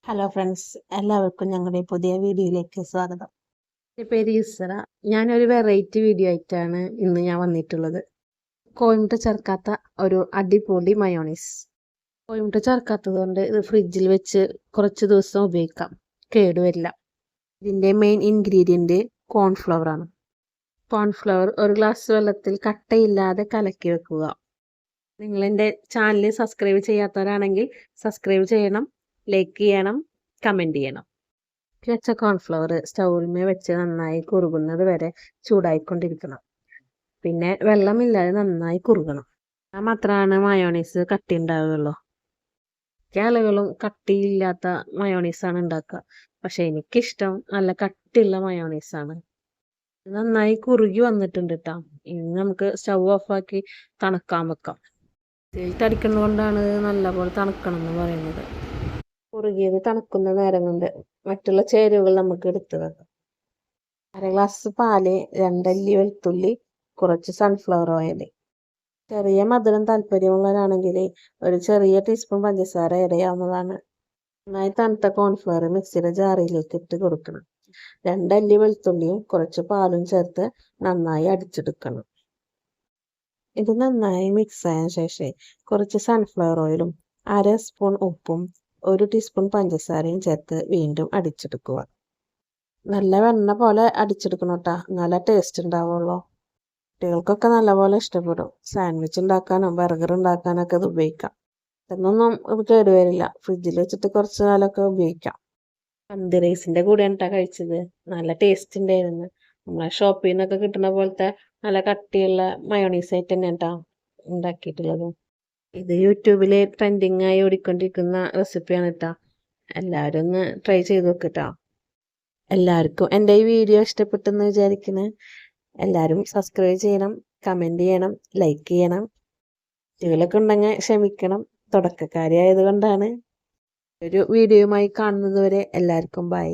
Hello friends, എല്ലാവർക്കും ഞങ്ങളുടെ പുതിയ വീഡിയോയിലേക്ക് സ്വാഗതം. എൻ്റെ പേര് യുസറ. ഞാനൊരു വെറൈറ്റി വീഡിയോ ആയിട്ടാണ് ഇന്ന് ഞാൻ വന്നിട്ടുള്ളത്. കോഴിമുട്ട ചേർക്കാത്ത ഒരു അടിപൊളി മയോണൈസ്. കോഴിമുട്ട ചേർക്കാത്തത് കൊണ്ട് ഇത് ഫ്രിഡ്ജിൽ വെച്ച് കുറച്ച് ദിവസം ഉപയോഗിക്കാം, കേടുവരില്ല. ഇതിൻ്റെ മെയിൻ ഇൻഗ്രീഡിയൻറ്റ് കോൺഫ്ലവർ ആണ്. കോൺഫ്ലവർ ഒരു ഗ്ലാസ് വെള്ളത്തിൽ കട്ടയില്ലാതെ കലക്കി വെക്കുക. നിങ്ങൾ എൻ്റെ ചാനൽ സബ്സ്ക്രൈബ് ചെയ്യാത്തവരാണെങ്കിൽ സബ്സ്ക്രൈബ് ചെയ്യണം, ലൈക്ക് ചെയ്യണം, കമൻറ്റ് ചെയ്യണം. വെച്ച കോൺഫ്ലവർ സ്റ്റൗവിന്മേൽ വെച്ച് നന്നായി കുറുകുന്നത് വരെ ചൂടായിക്കൊണ്ടിരിക്കണം. പിന്നെ വെള്ളമില്ലാതെ നന്നായി കുറുകണം. ആ മാത്രമാണ് മയോണൈസ് കട്ടി ഉണ്ടാവുകയുള്ളൂ. മിക്ക ആളുകളും കട്ടിയില്ലാത്ത മയോണൈസാണ് ഉണ്ടാക്കുക, പക്ഷെ എനിക്കിഷ്ടം നല്ല കട്ടിയുള്ള മയോണൈസാണ്. നന്നായി കുറുകി വന്നിട്ടുണ്ട് കേട്ടോ. ഇനി നമുക്ക് സ്റ്റൗ ഓഫാക്കി തണുക്കാൻ വെക്കാം. തടിക്കുന്നത് കൊണ്ടാണ് നല്ലപോലെ തണുക്കണം എന്ന് പറയുന്നത്. കുറുകിയത് തണുക്കുന്ന നേരം കൊണ്ട് മറ്റുള്ള ചേരുവകൾ നമുക്ക് എടുത്ത് വെക്കാം. 1/2 ഗ്ലാസ് പാല്, 2 അല്ലി വെളുത്തുള്ളി, കുറച്ച് സൺഫ്ലവർ ഓയിൽ. ചെറിയ മധുരം താല്പര്യമുള്ളവരാണെങ്കിൽ ഒരു ചെറിയ ടീസ്പൂൺ പഞ്ചസാര ഇടയാവുന്നതാണ്. നന്നായി തണുത്ത കോൺഫ്ലവർ മിക്സിയുടെ ജാറിലേക്ക് ഇട്ട് കൊടുക്കണം. 2 അല്ലി വെളുത്തുള്ളിയും കുറച്ച് പാലും ചേർത്ത് നന്നായി അടിച്ചെടുക്കണം. ഇത് നന്നായി മിക്സ് ആയ ശേഷം കുറച്ച് സൺഫ്ലവർ ഓയിലും 1/2 സ്പൂൺ ഉപ്പും 1 ടീസ്പൂൺ പഞ്ചസാരയും ചേർത്ത് വീണ്ടും അടിച്ചെടുക്കുക. നല്ല വെണ്ണ പോലെ അടിച്ചെടുക്കണം കേട്ടോ, നല്ല ടേസ്റ്റ് ഉണ്ടാവുള്ളൂ. കുട്ടികൾക്കൊക്കെ നല്ലപോലെ ഇഷ്ടപ്പെടും. സാൻഡ്വിച്ച് ഉണ്ടാക്കാനും ബർഗർ ഉണ്ടാക്കാനൊക്കെ ഇത് ഉപയോഗിക്കാം. എന്നൊന്നും ഇത് കേടുവരില്ല. ഫ്രിഡ്ജിൽ വെച്ചിട്ട് കുറച്ച് കാലമൊക്കെ ഉപയോഗിക്കാം. മന്തി റൈസിൻ്റെ കൂടെയാണ് കേട്ടോ കഴിച്ചത്. നല്ല ടേസ്റ്റ് ഉണ്ടായിരുന്നു. നമ്മളെ ഷോപ്പിൽ നിന്നൊക്കെ കിട്ടുന്ന പോലത്തെ നല്ല കട്ടിയുള്ള മയോണൈസ് ആയിട്ട് തന്നെ കേട്ടോ ഉണ്ടാക്കിയിട്ടുള്ളത്. ഇത് യൂട്യൂബിൽ ട്രെൻഡിങ് ആയി ഓടിക്കൊണ്ടിരിക്കുന്ന റെസിപ്പിയാണ് കേട്ടോ. എല്ലാവരും ഒന്ന് ട്രൈ ചെയ്ത് നോക്കിട്ടോ. എല്ലാവർക്കും എൻ്റെ ഈ വീഡിയോ ഇഷ്ടപ്പെട്ടെന്ന് വിചാരിക്കുന്നു. എല്ലാവരും സബ്സ്ക്രൈബ് ചെയ്യണം, കമൻറ്റ് ചെയ്യണം, ലൈക്ക് ചെയ്യണം. കുട്ടികളൊക്കെ ഉണ്ടെങ്കിൽ ക്ഷമിക്കണം, തുടക്കക്കാരി ആയതുകൊണ്ടാണ്. ഒരു വീഡിയോയുമായി കാണുന്നത് വരെ എല്ലാവർക്കും ബൈ.